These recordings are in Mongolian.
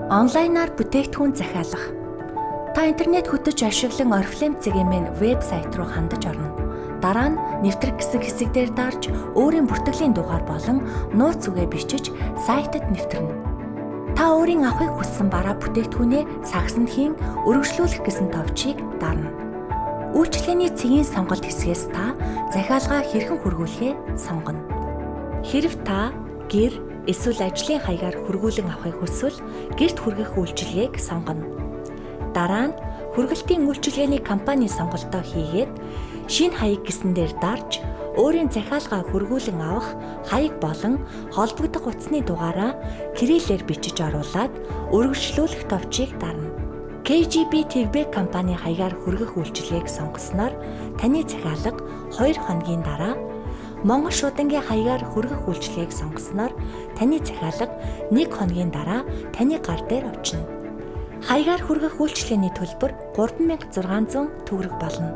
Онлайнаар бүтээгдэхүүн захиалах. Та интернет хөтөж ашиглан Oriflame цэгийн вебсайт руу хандаж орно. Дараа нь нэвтрэх гэсэн хэсэгдээр дарж өөрийн бүртгэлийн дугаар болон нууц үгээ бичиж сайтад нэвтрэнэ. Та өөрийн авахыг хүссэн бараа бүтээгдэхүүнээ сагсанд хийн өргөжлүүлэх гэсэн товчийг дарна. Үйлчлэгээний цэгийн сонголт хэсгээс та захиалгаа хэрхэн хөргүүлэхээ сонгоно. Хэрэв та гэр эсвэл ажлын хаягаар хөргүүлэн авахыг хүсвэл гэрт хүргэх үйлчилгээг сонгоно. Дараа нь хүргэлтийн үйлчилгээний компани сонголтоо хийгээд шинэ хаяг гэсэн дээр дарж өөрийн захиалгаа хөргүүлэн авах хаяг болон холбогдох утасны дугаараа кириллээр бичиж оруулаад өргөжлүүлэх товчийг дарна. KGB TVB компани хаягаар хүргэх үйлчилгээг сонгосноор таны захиалга 2 хоногийн дараа, Монгол шуудангийн хаягаар хүргэх үйлчилгээг сонгосноор таны захиалга 1 хоногийн дараа таны гар дээр очино. Хаягаар хүргэх үйлчилгээний төлбөр 3600 төгрөг болно.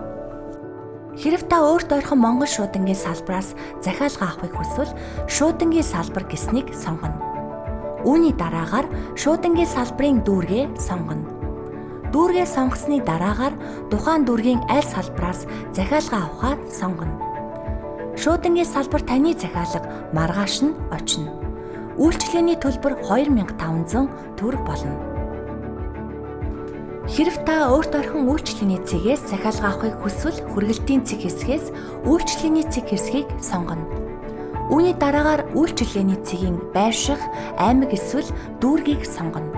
Хэрэв та өөрт ойрхон Монгол шуудангийн салбараас захиалга авахыг хүсвэл шуудангийн салбар гэснийг сонгоно. Үүний дараагаар шуудангийн салбарын дүүргээ сонгоно. Дүүргээ сонгосны дараагаар тухайн дүүргийн аль салбараас захиалга авахаар сонгоно. Шуудангийн салбар таны захиалга маргааш нь очино. Үйлчилгээний төлбөр 2500 төгрөг болно. Хэрэв та өөрт ойрхон үйлчилгээний цэгээс захиалга авахыг хүсвэл хүргэлтийн цэг хэсгээс үйлчилгээний цэг хэсгийг сонгоно. Үүний дараагаар үйлчилгээний цэгийн байрших аймаг эсвэл дүүргийг сонгоно.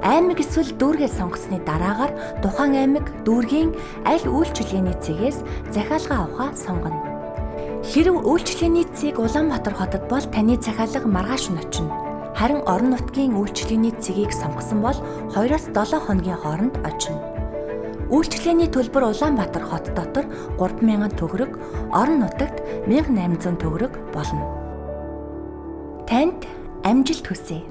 Аймаг эсвэл дүүргээ сонгосны дараагаар тухайн аймаг дүүргийн аль үйлчилгээний цэгээс захиалга авахаа сонгоно. Хэрэв үйлчилгээний цэг Улаанбаатар хотод бол таны захиалга маргааш нь очино. Харин орон нутгийн үйлчилгээний цэгийг сонгосон бол 2-7 хоногийн хооронд очино. Үйлчилгээний төлбөр Улаанбаатар хот дотор 3000 төгрөг, орон нутагт 1800 төгрөг болно. Танд амжилт хүсье.